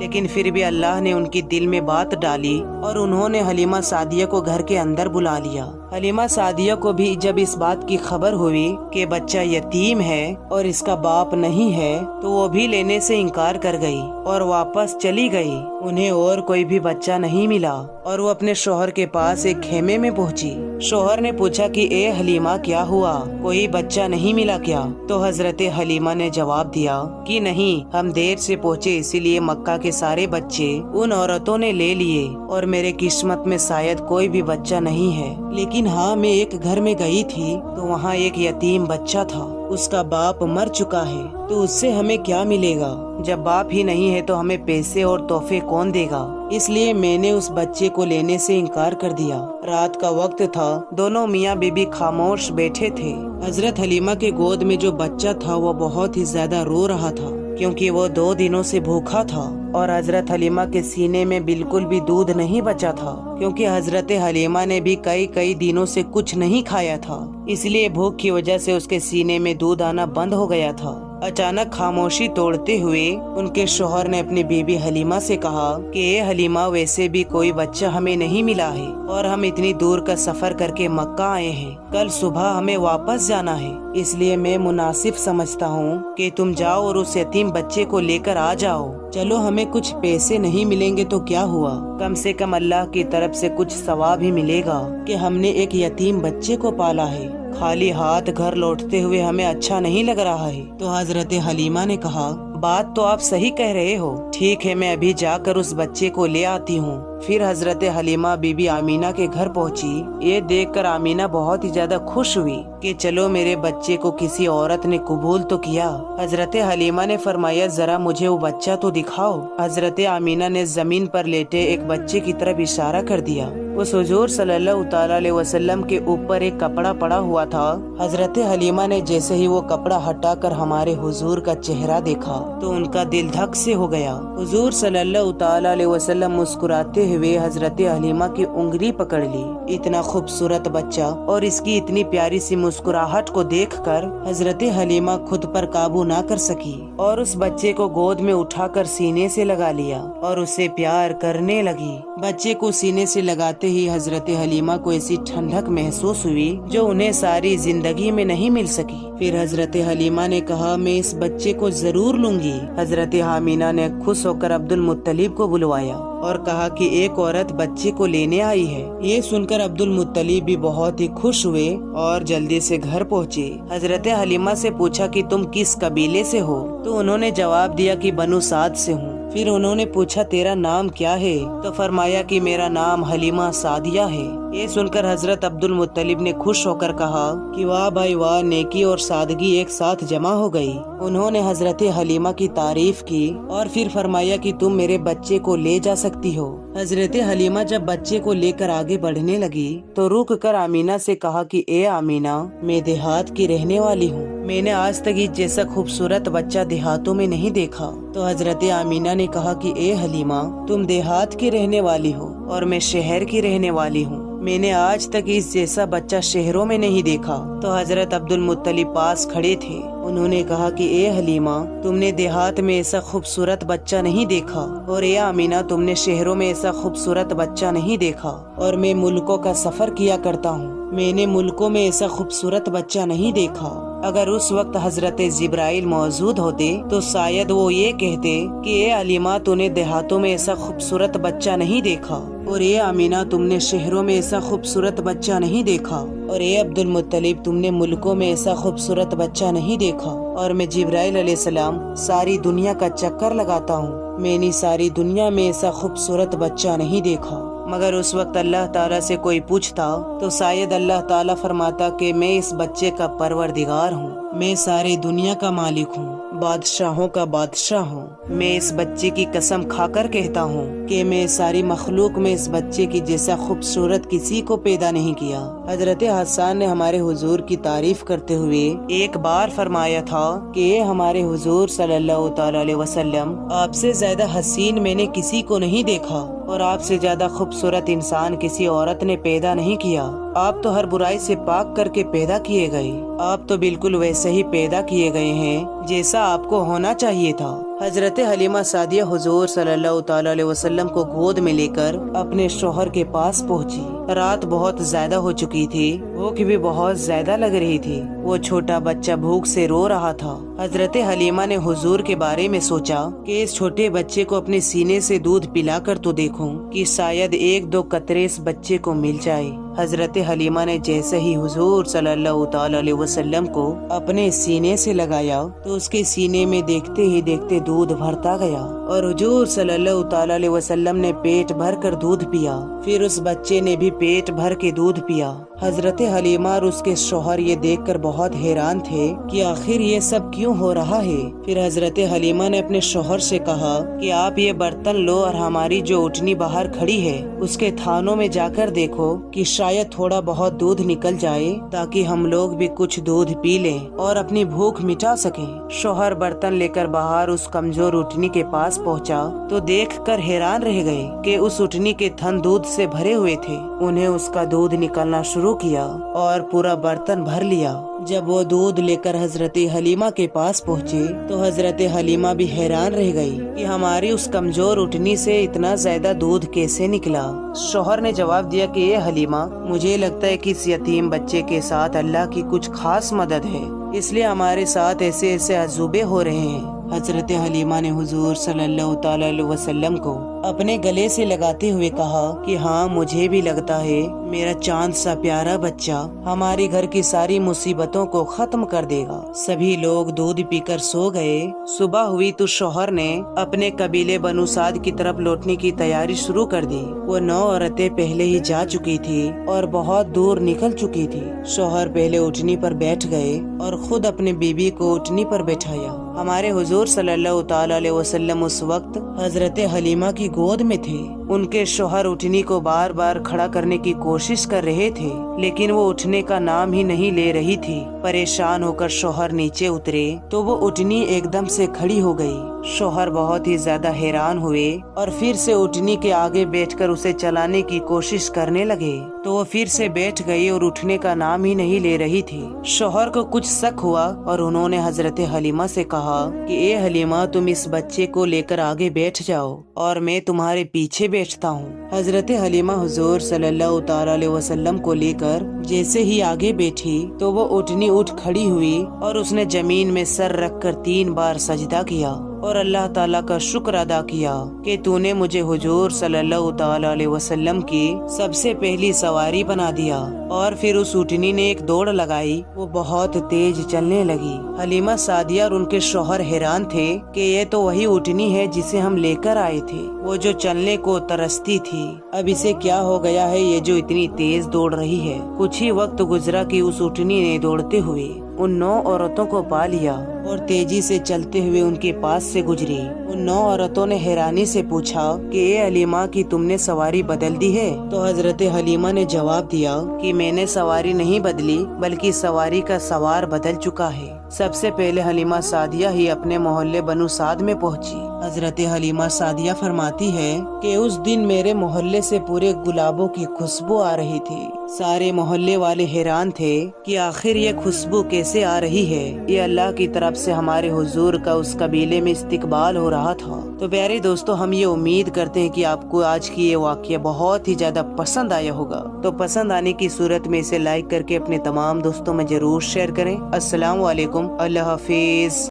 لیکن پھر بھی اللہ نے ان کی دل میں بات ڈالی اور انہوں نے حلیمہ سعدیہ کو گھر کے اندر بلا لیا۔ حلیمہ سعدیہ کو بھی جب اس بات کی خبر ہوئی کہ بچہ یتیم ہے اور اس کا باپ نہیں ہے تو وہ بھی لینے سے انکار کر گئی اور واپس چلی گئی۔ انہیں اور کوئی بھی بچہ نہیں ملا اور وہ اپنے شوہر کے پاس ایک خیمے میں پہنچی۔ شوہر نے پوچھا کہ اے حلیمہ کیا ہوا، کوئی بچہ نہیں ملا کیا؟ تو حضرت حلیمہ نے جواب دیا کہ نہیں، ہم دیر سے پہنچے اسی لیے مکہ کے سارے بچے ان عورتوں نے لے لیے اور میرے قسمت میں شاید کوئی بھی بچہ نہیں ہے، لیکن ہاں میں ایک گھر میں گئی تھی تو وہاں ایک یتیم بچہ تھا، اس کا باپ مر چکا ہے، تو اس سے ہمیں کیا ملے گا؟ جب باپ ہی نہیں ہے تو ہمیں پیسے اور تحفے کون دے گا؟ اس لیے میں نے اس بچے کو لینے سے انکار کر دیا۔ رات کا وقت تھا، دونوں میاں بیوی خاموش بیٹھے تھے۔ حضرت حلیمہ کے گود میں جو بچہ تھا وہ بہت ہی زیادہ رو رہا تھا کیونکہ وہ 2 دنوں سے بھوکا تھا اور حضرت حلیمہ کے سینے میں بالکل بھی دودھ نہیں بچا تھا کیونکہ حضرت حلیمہ نے بھی کئی دنوں سے کچھ نہیں کھایا تھا، اس لیے بھوک کی وجہ سے اس کے سینے میں دودھ آنا بند ہو گیا تھا۔ اچانک خاموشی توڑتے ہوئے ان کے شوہر نے اپنی بیوی حلیمہ سے کہا کہ اے حلیمہ، ویسے بھی کوئی بچہ ہمیں نہیں ملا ہے اور ہم اتنی دور کا سفر کر کے مکہ آئے ہیں، کل صبح ہمیں واپس جانا ہے، اس لیے میں مناسب سمجھتا ہوں کہ تم جاؤ اور اس یتیم بچے کو لے کر آ جاؤ۔ چلو ہمیں کچھ پیسے نہیں ملیں گے تو کیا ہوا، کم سے کم اللہ کی طرف سے کچھ ثواب ہی ملے گا کہ ہم نے ایک یتیم بچے کو پالا ہے، خالی ہاتھ گھر لوٹتے ہوئے ہمیں اچھا نہیں لگ رہا ہے۔ تو حضرت حلیمہ نے کہا بات تو آپ صحیح کہہ رہے ہو، ٹھیک ہے میں ابھی جا کر اس بچے کو لے آتی ہوں۔ پھر حضرت حلیمہ بی بی آمینہ کے گھر پہنچی۔ یہ دیکھ کر آمینہ بہت ہی زیادہ خوش ہوئی کہ چلو میرے بچے کو کسی عورت نے قبول تو کیا۔ حضرت حلیمہ نے فرمایا ذرا مجھے وہ بچہ تو دکھاؤ۔ حضرت آمینہ نے زمین پر لیٹے ایک بچے کی طرف اشارہ کر دیا۔ اس حضور صلی اللہ تعالی علیہ وسلم کے اوپر ایک کپڑا پڑا ہوا تھا۔ حضرت حلیمہ نے جیسے ہی وہ کپڑا ہٹا کر ہمارے حضور کا چہرہ دیکھا تو ان کا دل دھک سے ہو گیا۔ حضور صلی اللہ تعالی علیہ وسلم مسکراتے ہوئے حضرت حلیمہ کی انگلی پکڑ لی۔ اتنا خوبصورت بچہ اور اس کی اتنی پیاری سی مسکراہٹ کو دیکھ کر حضرت حلیمہ خود پر قابو نہ کر سکی اور اس بچے کو گود میں اٹھا کر سینے سے لگا لیا اور اسے پیار کرنے لگی۔ بچے کو سینے سے لگاتے ہی حضرت حلیمہ کو ایسی ٹھنڈک محسوس ہوئی جو انہیں ساری زندگی میں نہیں مل سکی۔ پھر حضرت حلیمہ نے کہا میں اس بچے کو ضرور لوں گی۔ حضرت آمینہ نے خوش ہو کر عبد المطلب کو بلوایا اور کہا کہ ایک عورت بچے کو لینے آئی ہے۔ یہ سن کر عبد المطلب بھی بہت ہی خوش ہوئے اور جلدی سے گھر پہنچے۔ حضرت حلیمہ سے پوچھا کہ تم کس قبیلے سے ہو؟ تو انہوں نے جواب دیا کہ بنو سعد سے ہوں۔ پھر انہوں نے پوچھا تیرا نام کیا ہے؟ تو فرمایا کہ میرا نام حلیمہ سعدیہ ہے۔ یہ سن کر حضرت عبد المطلب نے خوش ہو کر کہا کہ واہ بھائی واہ، نیکی اور سادگی ایک ساتھ جمع ہو گئی۔ انہوں نے حضرت حلیمہ کی تعریف کی اور پھر فرمایا کہ تم میرے بچے کو لے جا سکتی ہو۔ حضرت حلیمہ جب بچے کو لے کر آگے بڑھنے لگی تو رک کر آمینہ سے کہا کہ اے آمینہ، میں دیہات کی رہنے والی ہوں، میں نے آج تک اس جیسا خوبصورت بچہ دیہاتوں میں نہیں دیکھا۔ تو حضرت آمینہ نے کہا کہ اے حلیمہ، تم دیہات کی رہنے والی ہو اور میں شہر کی رہنے والی ہوں، میں نے آج تک اس جیسا بچہ شہروں میں نہیں دیکھا۔ تو حضرت عبد المطلب پاس کھڑے تھے، انہوں نے کہا کہ اے حلیمہ، تم نے دیہات میں ایسا خوبصورت بچہ نہیں دیکھا اور اے آمینہ، تم نے شہروں میں ایسا خوبصورت بچہ نہیں دیکھا، اور میں ملکوں کا سفر کیا کرتا ہوں، میں نے ملکوں میں ایسا خوبصورت بچہ نہیں دیکھا۔ اگر اس وقت حضرت جبرائیل موجود ہوتے تو شاید وہ یہ کہتے کہ اے حلیمہ، تو نے دیہاتوں میں ایسا خوبصورت بچہ نہیں دیکھا، اور اے آمینہ، تم نے شہروں میں ایسا خوبصورت بچہ نہیں دیکھا، اور اے عبد المطلب، تم نے ملکوں میں ایسا خوبصورت بچہ نہیں دیکھا۔ اور میں جبرائیل علیہ السلام ساری دنیا کا چکر لگاتا ہوں، میں نے ساری دنیا میں ایسا خوبصورت بچہ نہیں دیکھا۔ مگر اس وقت اللہ تعالیٰ سے کوئی پوچھتا تو شاید اللہ تعالیٰ فرماتا کہ میں اس بچے کا پروردگار ہوں، میں ساری دنیا کا مالک ہوں، بادشاہوں کا بادشاہ ہوں۔ میں اس بچے کی قسم کھا کر کہتا ہوں کہ میں ساری مخلوق میں اس بچے کی جیسا خوبصورت کسی کو پیدا نہیں کیا۔ حضرت حسان نے ہمارے حضور کی تعریف کرتے ہوئے ایک بار فرمایا تھا کہ اے ہمارے حضور صلی اللہ تعالی علیہ وسلم، آپ سے زیادہ حسین میں نے کسی کو نہیں دیکھا اور آپ سے زیادہ خوبصورت انسان کسی عورت نے پیدا نہیں کیا۔ آپ تو ہر برائی سے پاک کر کے پیدا کیے گئے، آپ تو بالکل ویسے ہی پیدا کیے گئے ہیں جیسا آپ کو ہونا چاہیے تھا۔ حضرت حلیمہ سعدیہ حضور صلی اللہ تعالی علیہ وسلم کو گود میں لے کر اپنے شوہر کے پاس پہنچی۔ رات بہت زیادہ ہو چکی تھی، بھوک بھی بہت زیادہ لگ رہی تھی۔ وہ چھوٹا بچہ بھوک سے رو رہا تھا۔ حضرت حلیمہ نے حضور کے بارے میں سوچا کہ اس چھوٹے بچے کو اپنے سینے سے دودھ پلا کر تو دیکھوں کہ شاید ایک دو قطرے اس بچے کو مل جائے۔ حضرت حلیمہ نے جیسے ہی حضور صلی اللہ تعالی علیہ وسلم کو اپنے سینے سے لگایا تو اس کے سینے میں دیکھتے ہی دیکھتے دودھ بھرتا گیا اور حضور صلی اللہ تعالی علیہ وسلم نے پیٹ بھر کر دودھ پیا۔ پھر اس بچے نے بھی پیٹ بھر کے دودھ پیا۔ حضرت حلیمہ اور اس کے شوہر یہ دیکھ کر بہت حیران تھے کہ آخر یہ سب کیوں ہو رہا ہے۔ پھر حضرت حلیمہ نے اپنے شوہر سے کہا کہ آپ یہ برتن لو اور ہماری جو اٹھنی باہر کھڑی ہے اس کے تھانوں میں جا کر دیکھو کہ شاید تھوڑا بہت دودھ نکل جائے تاکہ ہم لوگ بھی کچھ دودھ پی لیں اور اپنی بھوک مٹا سکیں۔ شوہر برتن لے کر باہر اس کمزور اٹھنی کے پاس پہنچا تو دیکھ کر حیران رہ گئے کہ اس اٹھنی کے تھن دودھ سے بھرے ہوئے تھے۔ انہیں اس کا دودھ نکلنا شروع کیا اور پورا برتن بھر لیا۔ جب وہ دودھ لے کر حضرت حلیمہ کے پاس پہنچے تو حضرت حلیمہ بھی حیران رہ گئی کہ ہماری اس کمزور اٹھنی سے اتنا زیادہ دودھ کیسے نکلا۔ شوہر نے جواب دیا کہ اے حلیمہ، مجھے لگتا ہے کہ اس یتیم بچے کے ساتھ اللہ کی کچھ خاص مدد ہے، اس لیے ہمارے ساتھ ایسے ایسے عجوبے ہو رہے ہیں۔ حضرت حلیمہ نے حضور صلی اللہ تعالی علیہ وسلم کو اپنے گلے سے لگاتے ہوئے کہا کہ ہاں، مجھے بھی لگتا ہے میرا چاند سا پیارا بچہ ہمارے گھر کی ساری مصیبتوں کو ختم کر دے گا۔ سبھی لوگ دودھ پی کر سو گئے۔ صبح ہوئی تو شوہر نے اپنے قبیلے بنو سعد کی طرف لوٹنے کی تیاری شروع کر دی۔ وہ 9 عورتیں پہلے ہی جا چکی تھی اور بہت دور نکل چکی تھی۔ شوہر پہلے اٹھنی پر بیٹھ گئے اور خود اپنے بیوی کو اٹھنی پر بیٹھایا۔ ہمارے حضور صلی اللہ تعالی علیہ وسلم اس وقت حضرت حلیمہ کی گود میں تھے۔ ان کے شوہر اٹھنی کو بار بار کھڑا کرنے کی کوشش کر رہے تھے لیکن وہ اٹھنے کا نام ہی نہیں لے رہی تھی۔ پریشان ہو کر شوہر نیچے اترے تو وہ اٹھنی ایک دم سے کھڑی ہو گئی۔ شوہر بہت ہی زیادہ حیران ہوئے اور پھر سے اٹھنی کے آگے بیٹھ کر اسے چلانے کی کوشش کرنے لگے تو وہ پھر سے بیٹھ گئی اور اٹھنے کا نام ہی نہیں لے رہی تھی۔ شوہر کو کچھ شک ہوا اور انہوں نے حضرت حلیمہ سے کہا کہ اے حلیمہ، تم اس بچے کو لے کر آگے بیٹھ جاؤ اور میں تمہارے پیچھے بیٹھتا ہوں۔ حضرت حلیمہ حضور صلی اللہ تعالی علیہ وسلم کو لے کر جیسے ہی آگے بیٹھی تو وہ اٹھنی اٹھ کھڑی ہوئی اور اس نے زمین میں سر رکھ کر 3 بار سجدہ کیا اور اللہ تعالیٰ کا شکر ادا کیا کہ تو نے مجھے حضور صلی اللہ تعالی علیہ وسلم کی سب سے پہلی سواری بنا دیا۔ اور پھر اس اٹھنی نے ایک دوڑ لگائی، وہ بہت تیز چلنے لگی۔ حلیمہ سعدیہ اور ان کے شوہر حیران تھے کہ یہ تو وہی اٹھنی ہے جسے ہم لے کر آئے تھے، وہ جو چلنے کو ترستی تھی۔ اب اسے کیا ہو گیا ہے یہ جو اتنی تیز دوڑ رہی ہے؟ کچھ ہی وقت گزرا کہ اس اٹھنی نے دوڑتے ہوئے ان 9 عورتوں کو پا لیا اور تیزی سے چلتے ہوئے ان کے پاس سے گزری۔ ان 9 عورتوں نے حیرانی سے پوچھا کہ اے حلیمہ، کی تم نے سواری بدل دی ہے؟ تو حضرت حلیمہ نے جواب دیا کہ میں نے سواری نہیں بدلی بلکہ سواری کا سوار بدل چکا ہے۔ سب سے پہلے حلیمہ سعدیہ ہی اپنے محلے بنو سعد میں پہنچی۔ حضرت حلیمہ سعدیہ فرماتی ہے کہ اس دن میرے محلے سے پورے گلابوں کی خوشبو آ رہی تھی۔ سارے محلے والے حیران تھے کہ آخر یہ خوشبو کیسے آ رہی ہے۔ یہ اللہ کی طرف سے ہمارے حضور کا اس قبیلے میں استقبال ہو رہا تھا۔ تو پیارے دوستو، ہم یہ امید کرتے ہیں کہ آپ کو آج کی یہ واقعہ بہت ہی زیادہ پسند آیا ہوگا۔ تو پسند آنے کی صورت میں اسے لائک کر کے اپنے تمام دوستوں میں ضرور شیئر کریں۔ السلام علیکم، اللہ حافظ۔